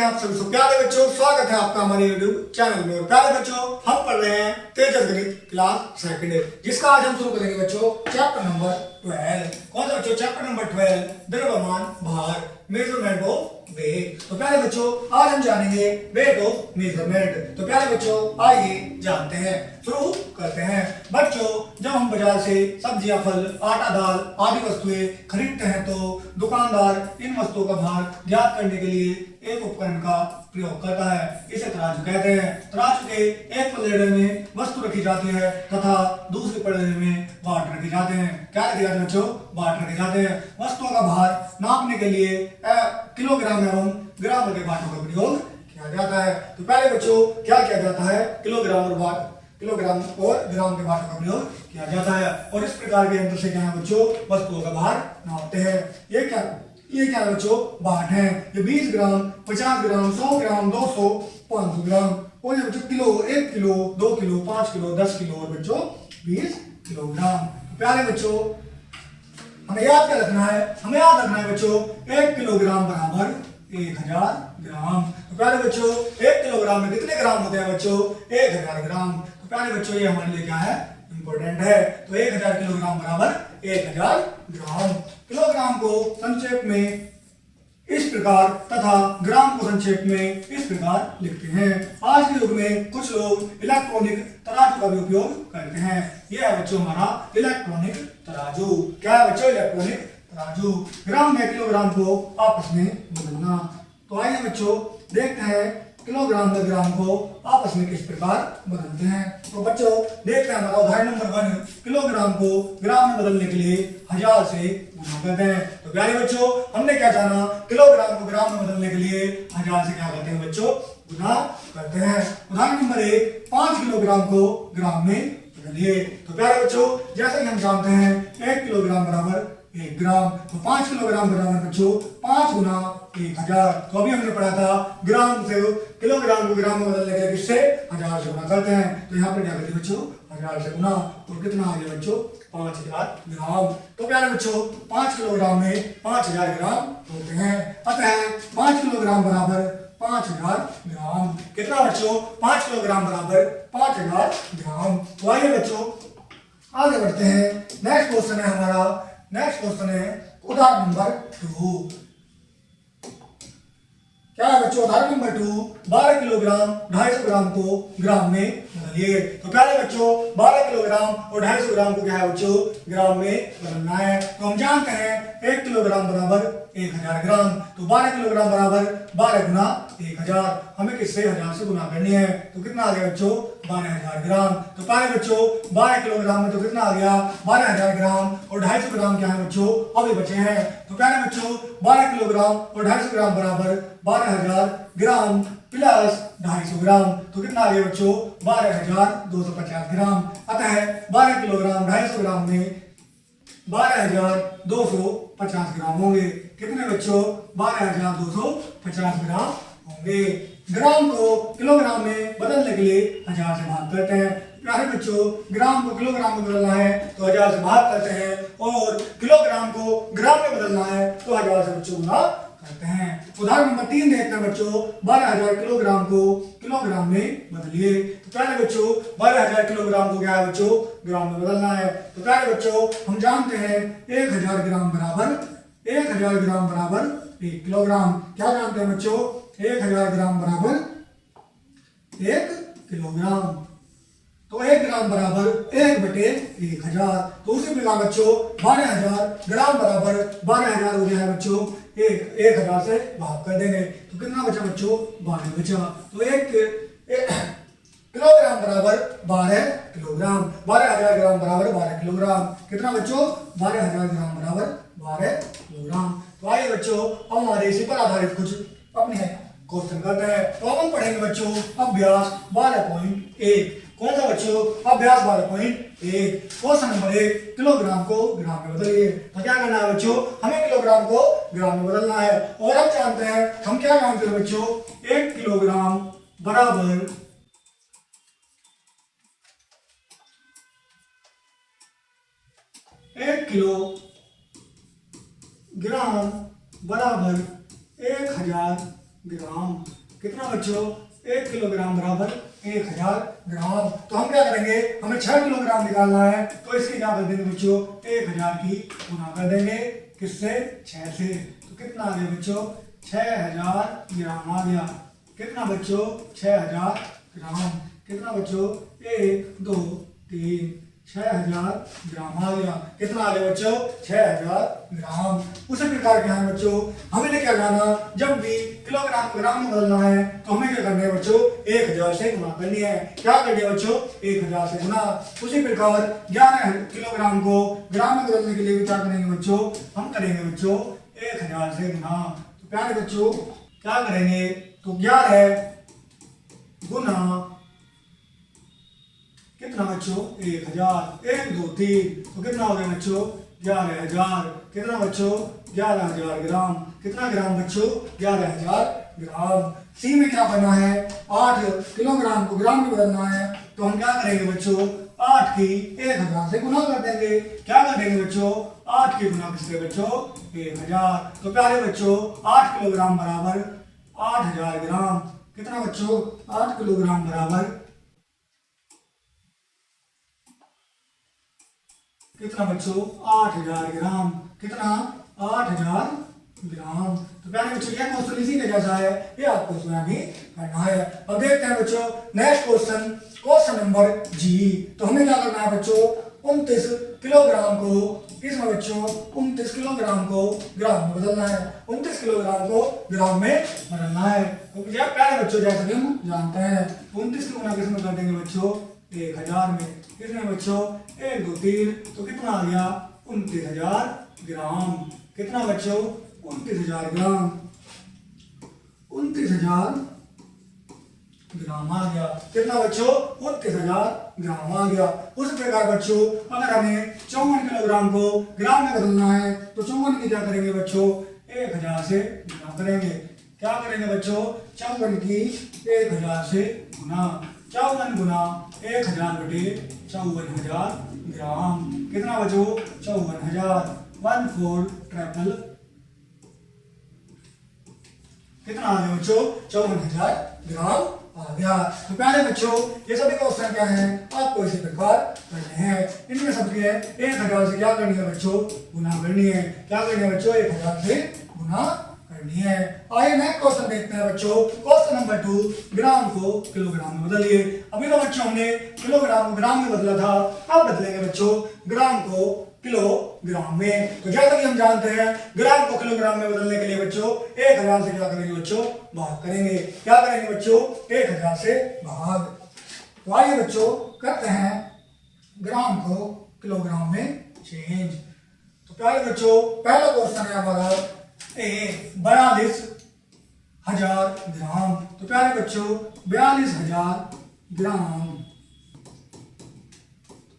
आप सभी को प्यारे बच्चों, स्वागत है आपका हमारे यूट्यूब चैनल में। और प्यारे बच्चों, हम पढ़ रहे हैं तेजस गणित क्लास सेकंड, जिसका आज हम शुरू करेंगे बच्चों चैप्टर नंबर 12। कौन सा बच्चों? चैप्टर नंबर 12, द्रव्यमान भार, मेजरमेंट ऑफ वेट। तो प्यारे बच्चों, आज हम जानेंगे वेट ऑफ मेजरमेंट। तो प्यारे बच्चों, आइए जानते हैं, शुरू करते हैं। बच्चों, जब हम बाजार से सब्जियां, फल, आटा, दाल आदि वस्तुएं खरीदते हैं तो दुकानदार इन वस्तुओं का भार ज्ञात करने के लिए एक उपकरण का प्रयोग करता है। इसे तराजू कहते हैं। तराजू के एक पलड़े में वस्तु रखी जाती है तथा दूसरे पलड़े में बाट रखे जाते हैं। क्या रखे जाते हैं बच्चों? बाट रखे जाते हैं। वस्तुओं का भार नापने के लिए किलोग्राम एवं ग्राम के बाटों का प्रयोग किया जाता है। तो पहले बच्चों क्या किया जाता है? किलोग्राम और ग्राम के बाटों का प्रयोग किया जाता है। और इस प्रकार के यंत्र से क्या है बच्चों? वस्तुओं का भार नापते हैं। ये क्या है बच्चों? बाट है। ये 20 ग्राम, 50 ग्राम, 100 ग्राम, 200, 500 ग्राम। और ये बच्चों kilo, 1 kilo, 2 kilo, 5 kilo, 10 kilo और बच्चों 20 किलोग्राम। प्यारे बच्चों, हमें याद क्या रखना है? हमें याद रखना है बच्चों 1 किलोग्राम बराबर 1000 ग्राम। तो प्यारे बच्चों, 1 किलोग्राम में कितने ग्राम होते हैं बच्चों? 1000 ग्राम। तो प्यारे बच्चों, ये हमारे लिए क्या है? इंपॉर्टेंट है। तो 1000 किलोग्राम बराबर 1000 ग्राम। किलोग्राम को संक्षेप में इस प्रकार तथा ग्राम को संक्षेप में इस प्रकार लिखते हैं। आज के युग में कुछ लोग इलेक्ट्रॉनिक तराजू का भी उपयोग करते हैं। यह है बच्चों हमारा इलेक्ट्रॉनिक तराजू। क्या है बच्चों? इलेक्ट्रॉनिक तराजू। ग्राम में किलोग्राम को आपस में बदलना। तो आइए बच्चों देखते हैं किलोग्राम में ग्राम को आपस में किस प्रकार बदलते हैं। तो बच्चों देखते हैं हमारा उदाहरण नंबर 1। किलोग्राम को ग्राम में बदलने के लिए 1000 से गुणा करते हैं। तो प्यारे बच्चों, हमने क्या जाना? किलोग्राम को ग्राम में बदलने के लिए 1000 से क्या करते हैं बच्चों? गुणा करते हैं। उदाहरण नंबर 1, 5 किलोग्राम को ग्राम में बदलिए। तो प्यारे बच्चों, जैसे कि हम जानते हैं 1 किलोग्राम बराबर 1 ग्राम। तो 5 किलोग्राम बराबर बच्चों 5 गुना 1000। तो अभी हमने पढ़ा था ग्राम से किलोग्राम को ग्राम में बदलने के लिए किससे? 1000 से गुणा करते हैं। तो यहाँ पर क्या करते हैं बच्चों? 1000 से गुणा। और कितना आ गया बच्चों? 5000 ग्राम। तो प्यारे बच्चों, 5 किलोग्राम में 5000 ग्राम होते हैं। अतः 5 किलोग्राम बराबर 5000 ग्राम। कितना बच्चों? 5 किलोग्राम बराबर 5000 ग्राम। तो आइए बच्चों आगे बढ़ते हैं। नेक्स्ट क्वेश्चन है हमारा। नेक्स्ट क्वेश्चन है उदाहरण नंबर 2। क्या है बच्चों? उदाहरण नंबर 2, 12 किलोग्राम 250 ग्राम को ग्राम में बदलिए। तो प्यारे बच्चों, 12 किलोग्राम और 250 ग्राम को क्या है बच्चों? ग्राम में बदलना है। तो हम जानते हैं 1 किलोग्राम बराबर 1000 ग्राम। तो 12 किलोग्राम बराबर 12 गुना 1000। हमें किससे? 1000 से गुना करनी है। तो कितना आ गया बच्चों? 12000 ग्राम। तो प्यारे बच्चों, 12 किलोग्राम में तो कितना आ गया? 12000 ग्राम। और 250 ग्राम क्या है बच्चों? अभी बचे हैं। तो प्यारे बच्चों, 12 किलोग्राम और 250 ग्राम बराबर 12000 ग्राम प्लस 250 ग्राम। तो कितना आ गया बच्चों? 12250 ग्राम। अतः 12 किलोग्राम 250 ग्राम में 12250 ग्राम होंगे। कितने बच्चों? 12250 ग्राम होंगे। ग्राम को किलोग्राम में बदलने के लिए 1000 से भाग करते हैं। प्यारे बच्चों, ग्राम को किलोग्राम में बदलना है तो 1000 से भाग करते हैं। और किलोग्राम को ग्राम में बदलना है तो 1000 से बच्चों गुणा करते हैं। उदाहरण नंबर 3 देखते हैं बच्चों। 12000 किलोग्राम को किलोग्राम में बदलिए। तो प्यारे बच्चों, 12000 किलोग्राम को क्या है बच्चों? ग्राम में बदलना है। तो प्यारे बच्चों, हम जानते हैं 1000 ग्राम बराबर 1000 ग्राम बराबर 1 किलोग्राम। क्या जानते हैं बच्चों? 1000 ग्राम बराबर 1 किलोग्राम। तो 1 ग्राम बराबर 1/1000। तो उसी प्रकार बच्चों 12000 ग्राम बराबर 12000 हो गया है बच्चों। 1000 से भाग कर देंगे तो कितना बचा बच्चों? 12 बचा। तो 1 किलोग्राम बराबर 12 किलोग्राम। 12000 ग्राम बराबर 12 किलोग्राम। कितना बच्चों? 12000 ग्राम बराबर 12 किलोग्राम। तो आइए बच्चों अब हमारे इसी पर आधारित कुछ अपने क्वेश्चन करते हैं। तो अब हम पढ़ेंगे बच्चों अभ्यास 12.1। कौन सा बच्चों? अभ्यास 12.1। क्वेश्चन नंबर 1, किलोग्राम को ग्राम में बदलिए। तो क्या करना है बच्चों? हमें किलोग्राम को ग्राम में बदलना है। और हम जानते हैं, हम क्या जानते हैं बच्चों? 1 किलोग्राम बराबर 1 किलो ग्राम बराबर 1000 ग्राम। कितना बच्चों 1 किलोग्राम बराबर 1000 ग्राम। तो हम क्या करेंगे, हमें 6 किलोग्राम निकालना है, तो इसकी क्या कर देंगे बच्चों 1000 की गुना कर देंगे किससे 6 से। तो कितना आ गया बच्चों 6000 ग्राम आ गया। कितना बच्चों 6000 ग्राम। कितना बच्चों 1 2 3 6000 ग्राम आ गया। कितना आ गया बच्चों 6000 ग्राम। उसी प्रकार के हैं बच्चों, हमें क्या करना, जब भी किलोग्राम को ग्राम में बदलना है तो हमें क्या करना है बच्चों 1000 से गुना करनी है। क्या करनी है बच्चों 1000 से गुना। उसी प्रकार 11 किलोग्राम को ग्राम में बदलने के लिए क्या करेंगे बच्चों, हम करेंगे बच्चों 1000 से गुना। तो प्यारे बच्चों क्या करेंगे, तो 11 गुना कितना बच्चों 1000, 1 2 3, तो कितना हो गया बच्चों 11000। कितना बच्चों 11000 ग्राम। कितना ग्राम बच्चों 11000 ग्राम। सी में क्या करना है, 8 किलोग्राम को ग्राम में बदलना है, तो हम क्या करेंगे बच्चों 8 की 1000 से गुना कर देंगे। क्या कर देंगे बच्चों 8 की गुना किससे बच्चों 1000। तो प्यारे बच्चों 8 किलोग्राम बराबर 8000 ग्राम। कितना बच्चों 8 किलोग्राम बराबर कितना बच्चों 8000 ग्राम। कितना 8000 ग्राम। तो प्यारे बच्चों यह क्वेश्चन इसी के जैसा है, ये आपको स्वयं ही करना है। अब देखते हैं बच्चों नेक्स्ट क्वेश्चन, क्वेश्चन नंबर जी। तो हमें क्या करना है बच्चों 29 किलोग्राम को इसमें बच्चों 29 किलोग्राम को ग्राम में बदलना है। 29 किलोग्राम को ग्राम में बदलना है। तो प्यारे बच्चों जैसे कि हम जानते हैं 29 की गुना किसमें कर देंगे बच्चों 1000 में। कितने बच्चों 1 2 3, तो कितना आ गया 29000 ग्राम। कितना बच्चों 29000 ग्राम। 29000 ग्राम आ गया। कितना बच्चों 29000 ग्राम आ गया। उस प्रकार बच्चों अगर हमें 54 किलोग्राम को ग्राम में बदलना है तो 54 की क्या करेंगे बच्चों 1000 से गुना करेंगे। क्या करेंगे बच्चों 54 की 1000 से गुना। 54 गुना 1000 बटे 54000 ग्राम। कितना बच्चों 54000 14 कितना आ गया बच्चों 54000 ग्राम आ गया। तो प्यारे बच्चों ये सभी क्वेश्चन क्या है आपको इसी प्रकार करने हैं। इनमें सबकी है 1000 से क्या करनी है बच्चों गुना करनी है। क्या करनी है बच्चों 1000 से गुना करनी है। आइए नेक्स्ट क्वेश्चन देखते हैं बच्चों, क्वेश्चन नंबर 2, ग्राम को किलोग्राम में बदलिए। अभी तो बच्चों हमने किलोग्राम को ग्राम में बदला था, अब बदलेंगे बच्चों ग्राम को किलोग्राम में। तो जैसा कि हम जानते हैं ग्राम को किलोग्राम में बदलने के लिए बच्चों 1000 से क्या करेंगे बच्चों भाग करेंगे। क्या करेंगे बच्चों 1000 से भाग। तो आइए बच्चों करते हैं ग्राम को किलोग्राम में चेंज। तो प्यारे बच्चों पहला क्वेश्चन है हमारा 42000 ग्राम। तो प्यारे बच्चों 42000 ग्राम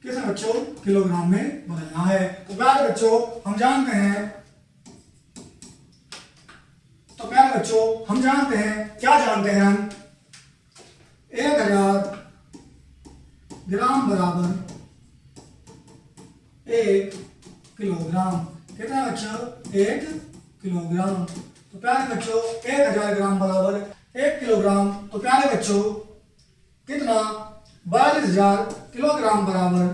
किसे बच्चों किलोग्राम में बदलना है। तो प्यारे बच्चों हम जानते हैं क्या जानते हैं हम 1000 ग्राम बराबर 1 किलोग्राम। कितना बच्चों 1 किलोग्राम। तो प्यारे बच्चों 1000 ग्राम बराबर 1 किलोग्राम। तो प्यारे बच्चों कितना 42000 किलोग्राम बराबर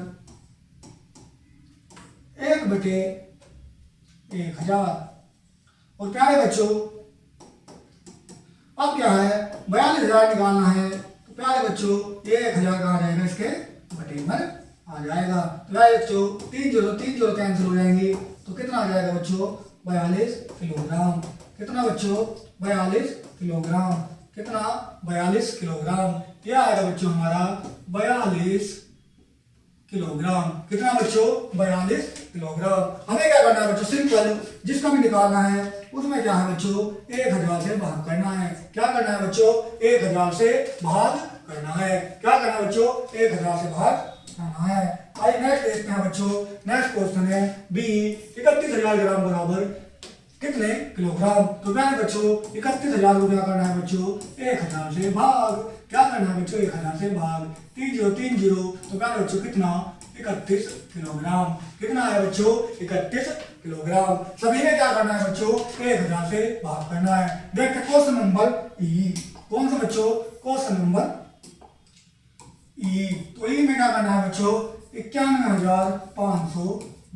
1 बटे 1000। और प्यारे बच्चों अब क्या है 42000 निकालना है। तो प्यारे बच्चों 1000 का आ जाएगा इसके बटे में आ जाएगा। तो प्यारे बच्चों 3 0 कैंसिल हो जाएंगे। तो कितना आ जाएगा बच्चों 42 किलोग्राम। कितना बच्चों 42 किलोग्राम। कितना 42 किलोग्राम। यह आएगा बच्चों हमारा 42 किलोग्राम। कितना बच्चों 42 किलोग्राम। हमें क्या करना है बच्चों सिंपल, जिसका भी निकालना है उसमें क्या है बच्चों 1000 से भाग करना है। क्या करना है बच्चों 1000 से भाग करना है। क्या करना है बच्चों 1000 से भाग करना है। आइए नेक्स्ट देखते हैं बच्चों, नेक्स्ट क्वेश्चन है बी 31000 ग्राम बराबर कितने किलोग्राम। तो क्या है बच्चों 31000 को क्या करना है बच्चों 1000 से भाग। क्या करना है बच्चों 1000 से भाग। 30 तो क्या है बच्चों कितना 31 किलोग्राम। कितना है बच्चों 31 किलोग्राम। सभी ने क्या करना है बच्चों 1000 से भाग करना है। देखते क्वेश्चन नंबर ई। कौन सा बच्चों? क्वेश्चन नंबर ई। तो ई में क्या करना है बच्चों? 91,500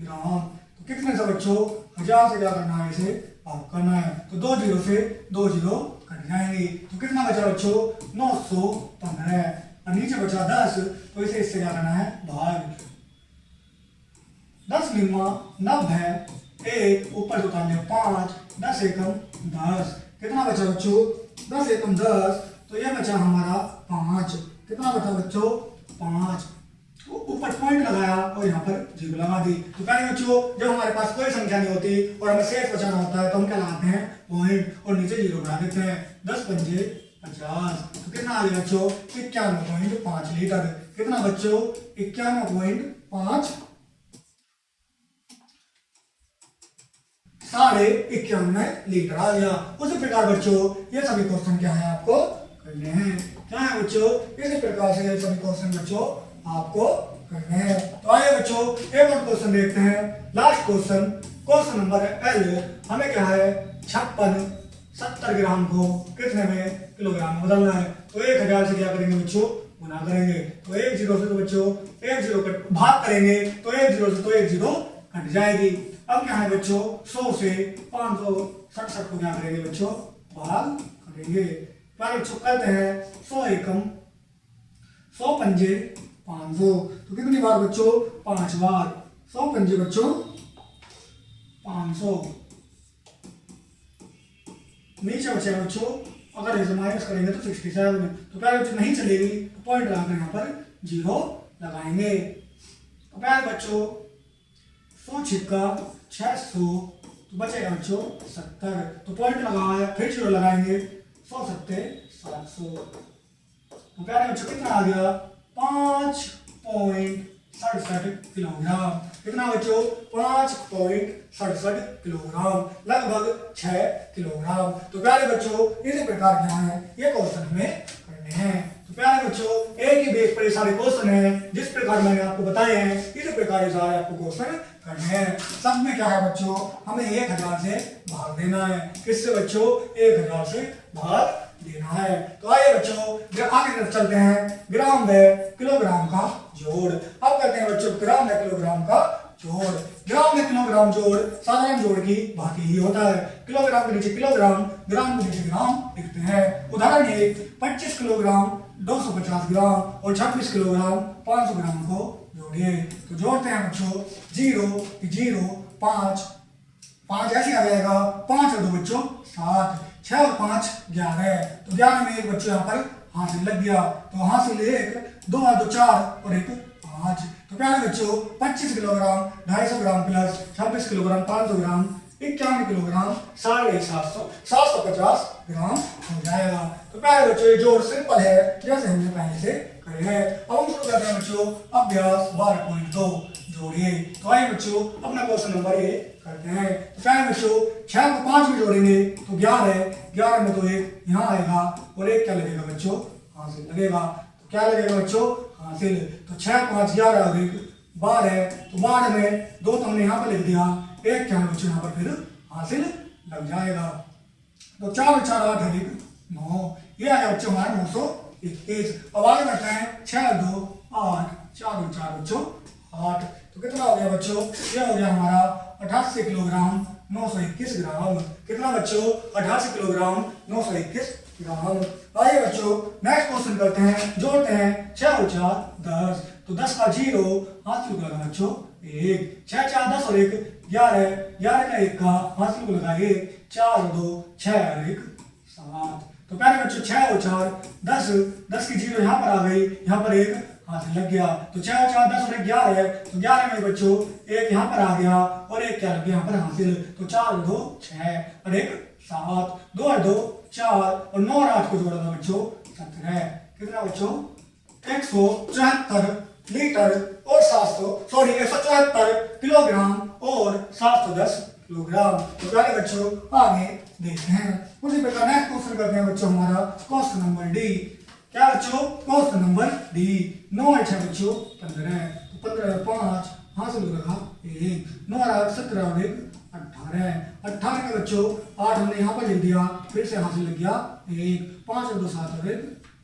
ग्राम। तो कितने से बच्चों? 1000 से क्या करना है? इसे भाग करना है। तो 2 जीरो से 2 जीरो कट जाएंगे। तो कितना बचा बच्चों? 915। और नीचे बचा 10, तो इसे इससे क्या करना है? भाग। 10 निम्मा 90, 1 ऊपर उतार लिया 5, 10 एकम 10। कितना बचा बच्चों? 10 एकम 10। तो ये बचा हमारा 5। कितना बचा बच्चों? 5। ऊपर पॉइंट लगाया और यहाँ पर जीरो लगा दी। तो कहेंगे बच्चों जब हमारे पास कोई संख्या नहीं होती और हमें शेष बचाना होता है तो हम क्या लगाते हैं? पॉइंट, और नीचे जीरो बना देते हैं। 10 पंजे 50। तो कितना आ गया बच्चों? 91.5 लीटर। कितना बच्चों? 91.5 51.5 लीटर आ गया। उसी प्रकार बच्चों ये सभी क्वेश्चन क्या है आपको करने हैं? क्या है बच्चों? इसी प्रकार से ये सभी क्वेश्चन बच्चों आपको करने हैं। तो आइए बच्चों एक और क्वेश्चन देखते हैं। Last question, question number L. हमें क्या है? 56 70 ग्राम को कितने में किलोग्राम में बदलना है। तो 1000 से क्या करेंगे बच्चों? गुना करेंगे। तो 1 जीरो से तो बच्चों 1 जीरो कट भाग करेंगे तो 1 जीरो से तो 1 जीरो कट जाएगी। अब क्या है बच्चों? 100 से 567 को क्या करेंगे बच्चों? भाग करेंगे। पहले बच्चों करते हैं 100 एकम 100 पंजे 500। तो कितनी बार बच्चों? 5 बार। 100 पंजे बच्चों 500। नीचे बचेगा बच्चों, अगर इसे माइनस करेंगे तो 67। तो पहले बच्चों नहीं चलेगी तो पॉइंट लगाकर यहाँ पर जीरो लगाएंगे। तो पहले बच्चों 100 छिक्का 600, तो बचेगा बच्चों 70। तो पॉइंट लगाया फिर जीरो लगाएंगे। 100 सत्ते 700। तो पहले बच्चों कितना आ गया? 5.67 किलोग्राम। कितना बच्चों? 5.67 किलोग्राम, लगभग 6 किलोग्राम। तो प्यारे बच्चों इसी प्रकार क्या है ये क्वेश्चन हमें करने हैं। तो प्यारे बच्चों एक ही बेस पर ये सारे क्वेश्चन हैं, जिस प्रकार मैंने आपको बताए हैं इसी प्रकार ये सारे आपको क्वेश्चन करने हैं। सब में क्या है बच्चों? हमें 1000 से भाग देना है। किससे बच्चों? 1000 से भाग देना है। तो आइए बच्चों आगे तरफ चलते हैं। ग्राम व किलोग्राम का जोड़। अब करते हैं बच्चों ग्राम व किलोग्राम का जोड़। ग्राम में किलोग्राम जोड़ साधारण जोड़ की भांति ही होता है। किलोग्राम के नीचे किलोग्राम, ग्राम के नीचे ग्राम लिखते हैं। उदाहरण 1, 25 किलोग्राम 250 ग्राम और 26 किलोग्राम 500 ग्राम को जोड़िए। तो जोड़ते हैं बच्चों 0 0 5 5 ऐसे आ जाएगा। 5 और 2 बच्चों 7, 6 और 5 11। तो 11 में एक बच्चों यहाँ पर हासिल लग गया। तो हासिल 1, 2 और 2 4 और 1 5। तो प्यारे बच्चों 25 किलोग्राम 250 ग्राम प्लस 26 किलोग्राम 500 ग्राम 51 किलोग्राम 750 ग्राम हो जाएगा। तो प्यारे बच्चों ये जोड़ सिंपल है जैसे हमने पहले से करे हैं। अब हम शुरू करते हैं बच्चों अभ्यास 12.2 जोड़िए। तो आइए बच्चों अपना क्वेश्चन नंबर 1 करते हैं। तो प्यारे बच्चों 6 को 5 में जोड़ेंगे तो 11 में तो 1 यहाँ आएगा और 1 क्या लगेगा बच्चों? हासिल लगेगा। तो क्या लगेगा बच्चों? हासिल। तो 6 5 11 और 1 12। तो 12 में 2 तो हमने यहाँ पर लिख दिया, 1 क्या है बच्चों यहाँ पर फिर हासिल लग जाएगा। तो 4 और 4 8 और 1 9। ये आया बच्चों हमारा 921। अब आगे बढ़ते हैं 6 और 2 8 4 और 4 बच्चों 8। तो कितना हो गया बच्चों? ये हो गया हमारा 88 किलोग्राम 921 ग्राम। कितना बच्चों? 88 किलोग्राम 921 ग्राम। आइए बच्चों नेक्स्ट क्वेश्चन करते हैं। जोड़ते हैं 6 और 4 10। तो 10 का 0 हाथ को लगा बच्चों 1। 6 4 10 और 1 11। 11 का 1 का हाथ को लगा 1। 4 और 2 6 और 1 7। तो पहले बच्चों 6 और 4 10। 10 की 0 यहाँ पर आ गई, यहाँ पर 1 हाथ लग गया। तो 6 और 4 10 और 1 11 है। तो 11 में बच्चों 1 यहाँ पर आ गया और 1 क्या लग गया यहाँ पर हासिल। तो 4 और 2 6 और 1 7। 2 और 2 4 और 9 और 8 को जोड़ा था बच्चों 17। कितना बच्चों? 174 लीटर और 174 किलोग्राम और 710 किलोग्राम। तो प्यारे बच्चों आगे देखते हैं। उसी प्रकार नेक्स्ट क्वेश्चन करते हैं बच्चों हमारा क्वेश्चन नंबर डी। क्या बच्चों? Question number D. 9 और 6 बच्चों 15। तो 15 और 5 हासिल रखा 1। 9 और 8 17 और 1 18। 18 का बच्चों 8 हमने यहाँ पर लिख दिया, फिर से यहाँ से लग गया 1, 5 और 2 7 और 1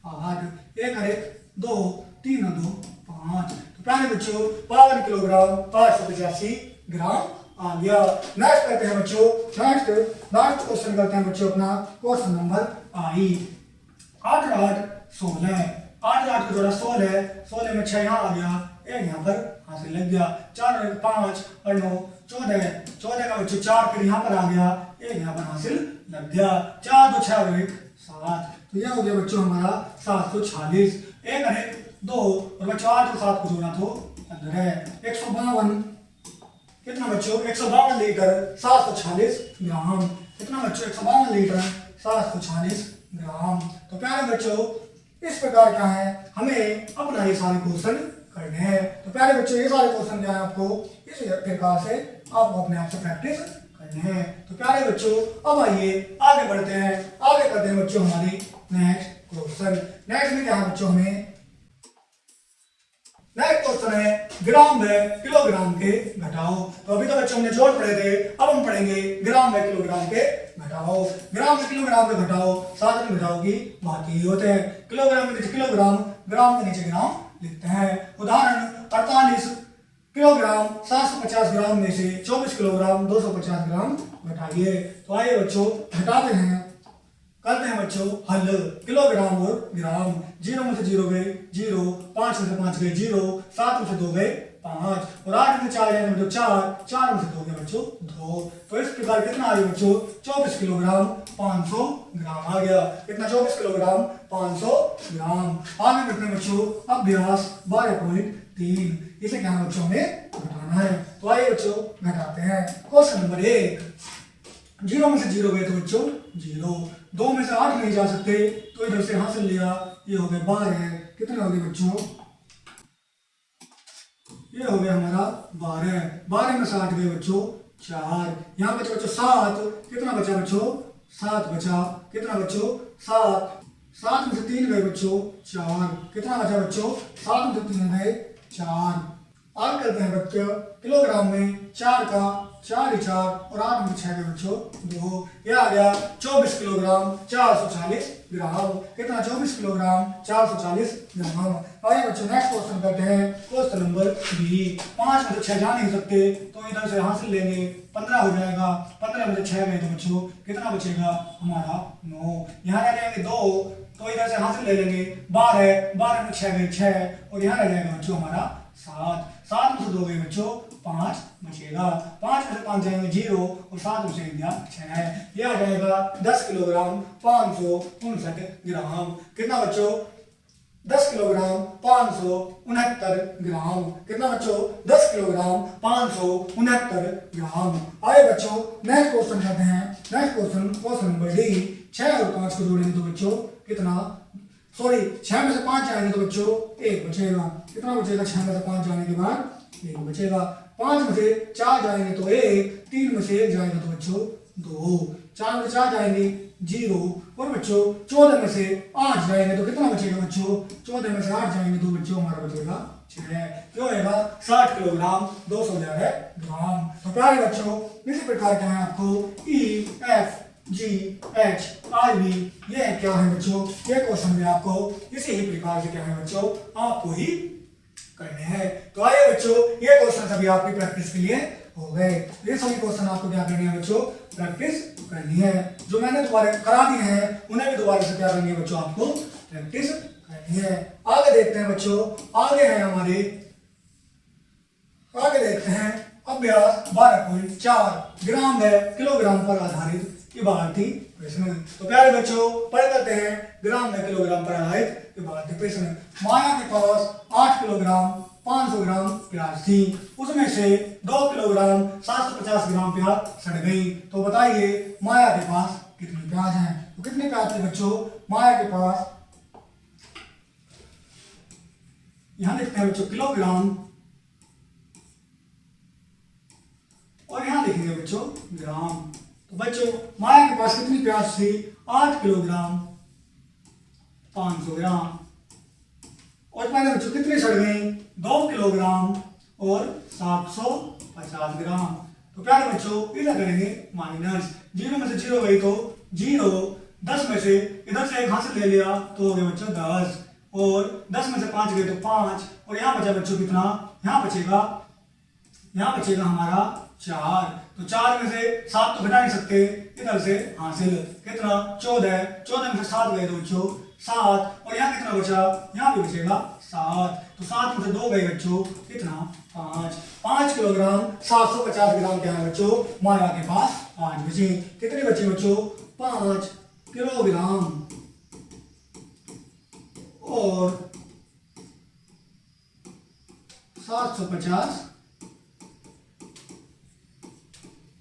8, 1 और 1 2, 3 और 2 5। तो प्यारे बच्चों 52 किलोग्राम 885 ग्राम आ गया। नेक्स्ट करते हैं बच्चों, नेक्स्ट क्वेश्चन करते हैं बच्चों अपना क्वेश्चन नंबर आई। 8 और 8 16, 8 और 8 को जोड़ा 16, 16 में 6 यहाँ आ गया, 1 यहाँ पर हासिल लग गया, 4 और 1 5 और 9 14, 14 का बच्चों 4 फिर यहाँ पर आ गया, 1 यहाँ पर हासिल लग गया, 4 2 6 और 1 7। तो यह हो गया बच्चों हमारा 746। 1 और 1 2 और बच्चों 8 और 7 को जोड़ा तो 15, 152 कितना बच्चों 152 लीटर 746 ग्राम। कितना बच्चों 152 लीटर 746 ग्राम। तो प्यारे बच्चों इस प्रकार का है, हमें अपना ये सारे क्वेश्चन करने हैं। तो प्यारे बच्चों ये सारे क्वेश्चन जो है आपको इस प्रकार से आपको अपने आप से प्रैक्टिस करने हैं। तो प्यारे बच्चों अब आइए आगे बढ़ते हैं, आगे करते हैं बच्चों हमारी नेक्स्ट क्वेश्चन। नेक्स्ट में क्या है बच्चों, हमें नेक्स्ट क्वेश्चन है ग्राम व किलोग्राम के घटाओ। तो अभी तो बच्चों हमने जोड़ पढ़े थे, अब हम पढ़ेंगे ग्राम व किलोग्राम के घटाओ। ग्राम व किलोग्राम के घटाओ साथ में घटाओ की बाकी होते हैं। किलोग्राम के नीचे किलोग्राम, ग्राम के नीचे ग्राम लिखते हैं। उदाहरण 48 किलोग्राम 750 ग्राम में से 24 किलोग्राम 250 ग्राम घटाइए। तो आइए बच्चों घटाते हैं, करते हैं बच्चों हल। किलोग्राम और ग्राम, 0 में से 0 गए 0, 5 में से 5 गए 0, 7 में से 2 गए 5 और 8 में से 4 जाएंगे बच्चों 4 में से 2 गए बच्चों 2। तो इस प्रकार कितना आ गया बच्चों 24 किलोग्राम 500 ग्राम आ गया। कितना 24 किलोग्राम 500 ग्राम। आगे बढ़ते हैं बच्चों अभ्यास 12.3। इसे क्या बच्चों हमें घटाना है। तो आइए बच्चों घटाते हैं। क्वेश्चन नंबर 1, 0 में से 0 गए तो बच्चों 0, 2 में से 8 नहीं जा सकते तो इधर से हासिल लिया, ये हो गए 12। कितने हो गए बच्चों, ये हो गया हमारा 12, 12 में से 8 गए बच्चों 4, यहाँ बचा बच्चों 7, कितना बचा बच्चों 7 बचा। कितना बच्चों 7, 7 में से 3 गए बच्चों 4, कितना बचा बच्चों 7 में से 3 गए 4। आगे करते हैं बच्चों किलोग्राम में 4 का 4 ही 4 और 8 में 6 गए बच्चों 2, यह आ गया 24 किलोग्राम 440 ग्राम। कितना 24 किलोग्राम 440 ग्राम। आइए बच्चों नेक्स्ट क्वेश्चन करते हैं, क्वेश्चन नंबर 3। 5 में से 6 जा नहीं सकते तो इधर से हासिल लेंगे, 15 हो जाएगा। 15 में से 6 गए तो बच्चों कितना बचेगा हमारा 9, यहाँ रह जाएंगे 2 तो इधर से हासिल ले लेंगे 12, 12 में 6 गए 6 और यहाँ रह जाएगा बच्चों हमारा 7, 7 में से 2 गए बच्चों 5 बचेगा। 5 में से 5 जाएंगे 0 और 7 में से गया 6, यह आ जाएगा 10 किलोग्राम 559 ग्राम। कितना बच्चों 10 किलोग्राम 569 ग्राम। कितना बच्चों 10 किलोग्राम 569 ग्राम। आइए बच्चों नेक्स्ट क्वेश्चन करते हैं। Next question number D. 6 और 5 को जोड़ेंगे तो बच्चों कितना, सॉरी 6 में से 5 जाएंगे तो बच्चों 1 बचेगा। कितना बचेगा 6 में से 5 जाने के बाद 1 बचेगा। 5 में से 4 जाएंगे तो 1, 3 में से 1 जाएंगे तो बच्चों 2, 4 में से 4 जाएंगे 0 और बच्चों 14 में से 8 जाएंगे तो कितना बचेगा बच्चों 14 में से 8 जाएंगे तो बच्चों हमारा बचेगा 6, क्यों होगा 60 किलोग्राम 211 ग्राम। तो प्यारे बच्चों इसी प्रकार के हैं आपको E F G H I V, ये क्या है बच्चों, ये क्वेश्चन में आपको इसी ही प्रकार से क्या है बच्चों आपको ही करने हैं। तो आइए बच्चों ये क्वेश्चन सभी आपकी प्रैक्टिस के लिए हो गए। ये सभी क्वेश्चन आपको क्या करनी है बच्चों प्रैक्टिस करनी है। जो मैंने दोबारा करा दिए हैं उन्हें भी दोबारा से क्या करनी है बच्चों आपको प्रैक्टिस करनी है। आगे देखते हैं बच्चों, आगे है हमारे, आगे देखते हैं अभ्यास 12.4 ग्राम व किलोग्राम पर आधारित इबारती प्रश्न। तो प्यारे बच्चों पढ़ करते हैं ग्राम में किलोग्राम पर आधारित इबारती प्रश्न। माया के पास 8 किलोग्राम 500 ग्राम प्याज थी, उसमें से 2 किलोग्राम 750 ग्राम प्याज सड़ गई। तो बताइए माया के पास कितनी प्याज है। तो कितने प्याज थे बच्चों माया के पास, यहां लिखते हैं बच्चों किलोग्राम और यहां लिखेंगे बच्चों ग्राम। तो बच्चों माया के पास कितनी प्याज थी 8 किलोग्राम 500 ग्राम और पहले बच्चों कितनी सड़ गई 2 किलोग्राम और 750 ग्राम। तो प्यारे बच्चों इधर करेंगे माइनस, जीरो में से जीरो गई तो जीरो, 10 में से इधर से एक हासिल ले लिया तो हो गया बच्चों 10, और 10 में से 5 गए तो 5, और यहाँ बचा बच्चों कितना, यहाँ बचेगा हमारा 4। तो 4 में से 7 तो घटा नहीं सकते, इधर से हासिल कितना 14, 14 में से 7 गए तो बच्चों 7, और यहाँ कितना बचा, यहाँ भी बचेगा 7। तो 7 में से 2 गए बच्चों कितना 5, 5 किलोग्राम 750 ग्राम क्या है बच्चों, माया के पास 5 बचे। कितने बचे बच्चों, 5 किलोग्राम और 750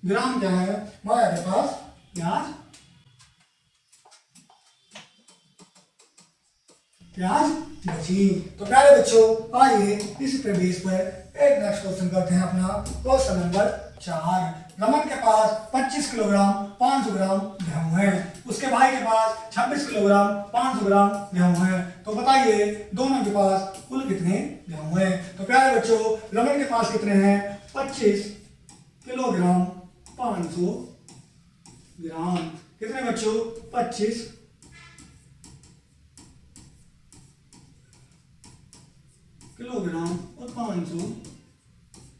ग्राम क्या है माया के पास प्याज बची। तो प्यारे बच्चों आइए इसी बेस पर एक नेक्स्ट क्वेश्चन करते हैं अपना क्वेश्चन नंबर 4। रमन के पास 25 किलोग्राम 500 ग्राम गेहूं है, उसके भाई के पास 26 किलोग्राम 500 ग्राम गेहूं है, तो बताइए दोनों के पास कुल कितने गेहूं है। तो प्यारे बच्चों रमन के पास कितने हैं, 25 किलोग्राम 500 ग्राम, कितने बच्चों 25 किलोग्राम और 500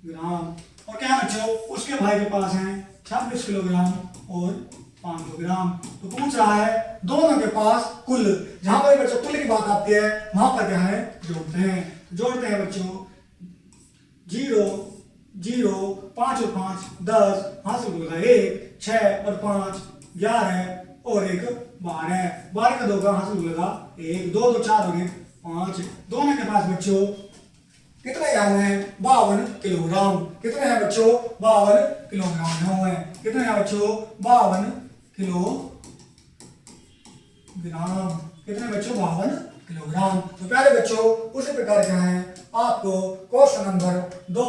ग्राम, और क्या बच्चों उसके भाई के पास हैं 26 किलोग्राम और 500 ग्राम। तो पूछ रहा है दोनों के पास कुल, जहां पर बच्चों कुल की बात आती है वहां पर क्या है जोड़ते हैं। तो जोड़ते हैं बच्चों 0 0 5 और 5 10, हासिल होगा 1, 6 और 5 11 और 1 12, 12 का 2 का हासिल होगा 1, 2 2 4 और 1 5। दोनों के पास बच्चों कितने गेहूं है, 52 किलोग्राम। कितने हैं बच्चों, 52 किलोग्राम गेहूं है। कितने हैं बच्चों, 52 किलोग्राम। कितने बच्चों, 52 किलोग्राम। तो प्यारे बच्चों उसी प्रकार क्या है आपको क्वेश्चन नंबर 2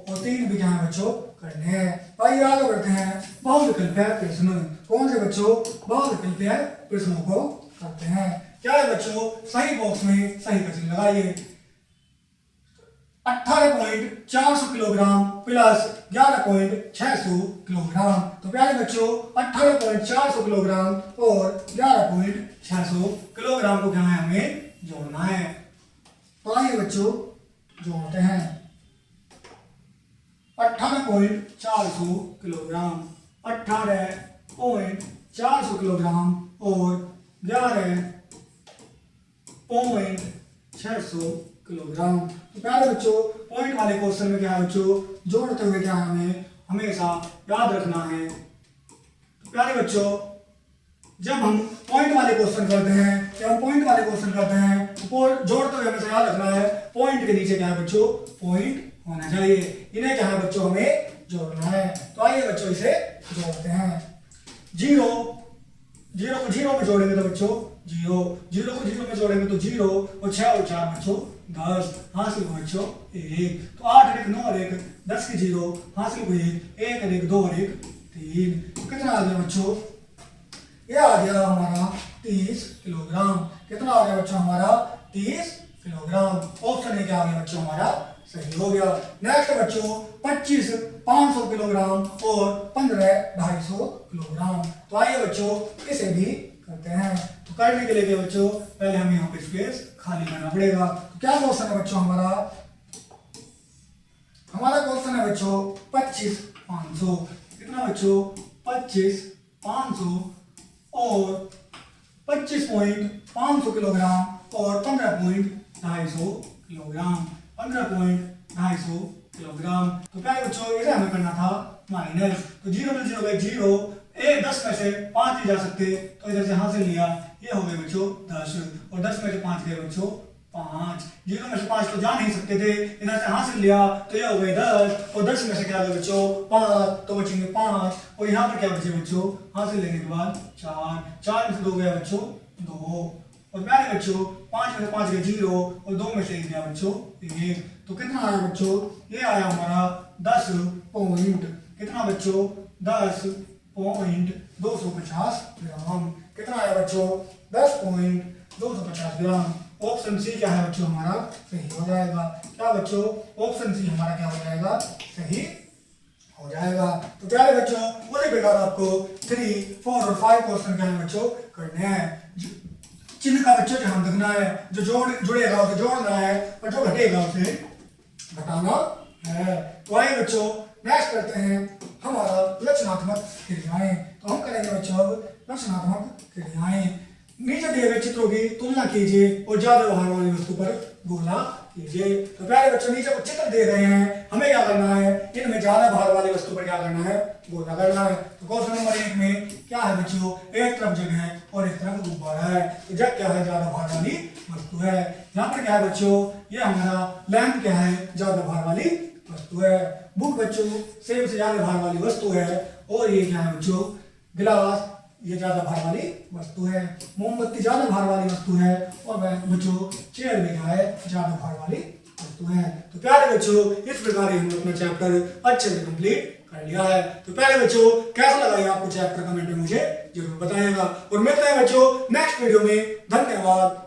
और 3 भी क्या है बच्चों करने हैं। आइए आगे बढ़ते हैं बहुविकल्पीय प्रश्न। कौन से बच्चों, बहुविकल्पीय प्रश्नों को करते हैं। क्या है बच्चों, सही बॉक्स में सही का चिन्ह लगाइए। 18.400 किलोग्राम प्लस 11.600 किलोग्राम। तो प्यारे बच्चों 18.400 किलोग्राम और 11.600 किलोग्राम को क्या है हमें जोड़ना है। तो आइए बच्चों जोड़ते हैं। 18.400 किलोग्राम, 18.400 किलोग्राम और 11.600 किलोग्राम। तो प्यारे बच्चों पॉइंट वाले क्वेश्चन में क्या है बच्चों जोड़ते हुए क्या हमें हमेशा याद रखना है। तो प्यारे बच्चों जब हम पॉइंट वाले क्वेश्चन करते हैं तो जोड़ते हुए हमेशा याद रखना है पॉइंट के नीचे क्या है बच्चों पॉइंट होना चाहिए। इन्हें क्या है बच्चों हमें जोड़ना है। तो आइए बच्चों इसे जोड़ते हैं। 0 को 0 में जोड़ेंगे तो बच्चों 0 को 0 में जोड़ेंगे तो 0 और 6 और 4 बच्चों 10, हासिल को बच्चों 1। तो 8 और 1 9 और 1 10 के 0, हासिल को 1 और 1 2 और 1 3। तो कितना आ गया बच्चों, ये आ गया हमारा 30 किलोग्राम। कितना आ गया बच्चों हमारा 30 किलोग्राम। ऑप्शन ए क्या आ गया बच्चों हमारा सही हो गया। नेक्स्ट बच्चों 25 500 किलोग्राम और 15 250 किलोग्राम। तो आइए बच्चों इसे भी करते हैं। तो करने के लिए बच्चों पहले हमें यहाँ पे स्पेस खाली करना पड़ेगा। तो क्या क्वेश्चन है बच्चों हमारा क्वेश्चन है बच्चों 25 500। कितना बच्चों 25 500 और 25.500 किलोग्राम और 15.250 किलोग्राम। 15.250 किलोग्राम। तो क्या बच्चों इसे हमें करना था माइनस। तो 0 में 0 गए 0, 10 में से 5 नहीं जा सकते तो इधर से हासिल लिया, ये हो गए बच्चों 10 और 10 में से 5 गए बच्चों 5। 0 में से 5 तो जा नहीं सकते थे, इधर से हासिल लिया तो ये हो गए 10 और 10 में से क्या गए बच्चों 5 तो बचेंगे 5 और यहाँ पर क्या बचे बच्चों हासिल लेने के बाद 4 में से 2 गया बच्चों 2 और प्यारे बच्चों 5 में से 5 गए 0 और 2 में से 1 गया बच्चों 1। तो कितना आया बच्चों, ये आया हमारा 10 पॉइंट। कितना बच्चों 10.250 ग्राम। कितना आया बच्चों 10.250 ग्राम। ऑप्शन सी क्या है बच्चों हमारा सही हो जाएगा। क्या बच्चों ऑप्शन सी हमारा क्या हो जाएगा सही हो जाएगा। तो प्यारे बच्चों उसी प्रकार आपको 3, 4 और 5 क्वेश्चन क्या है बच्चों करने हैं। चिन्ह का बच्चों ध्यान रखना है, जो जुड़ेगा उसे जोड़ना है और जो घटेगा उसे घटाना है। तो आइए बच्चों नेक्स्ट करते हैं हमारा रचनात्मक क्रियाएं। तो हम करेंगे बच्चों अब रचनात्मक क्रियाएं। नीचे दिए गए चित्रों की तुलना कीजिए और ज्यादा भार वाली वस्तु पर गोला कीजिए। तो प्यारे बच्चों नीचे कुछ चित्र दे रहे हैं, हमें क्या करना है, इनमें ज्यादा भार वाली वस्तु पर क्या करना है, गोला करना है। तो क्वेश्चन नंबर 1 में क्या है बच्चों, एक तरफ जग है और एक तरफ गुब्बारा है। तो जग क्या है, ज्यादा भार वाली वस्तु है। यहाँ पर क्या है बच्चों, ये हमारा लैंप क्या है, ज्यादा भार वाली वस्तु है। बुक बच्चों सेब से ज्यादा भार वाली वस्तु है। और ये क्या है बच्चों, गिलास, ये ज्यादा भार वाली वस्तु है। मोमबत्ती ज्यादा भार वाली वस्तु है। और वह बच्चों चेयर भी क्या है, ज्यादा भार वाली वस्तु है। तो प्यारे बच्चों इस प्रकार हमने अपना चैप्टर अच्छे से कंप्लीट कर लिया है। तो प्यारे बच्चों कैसा लगा ये आपको चैप्टर, कमेंट में मुझे जरूर बताइएगा। और मिलते हैं बच्चों नेक्स्ट वीडियो में। धन्यवाद।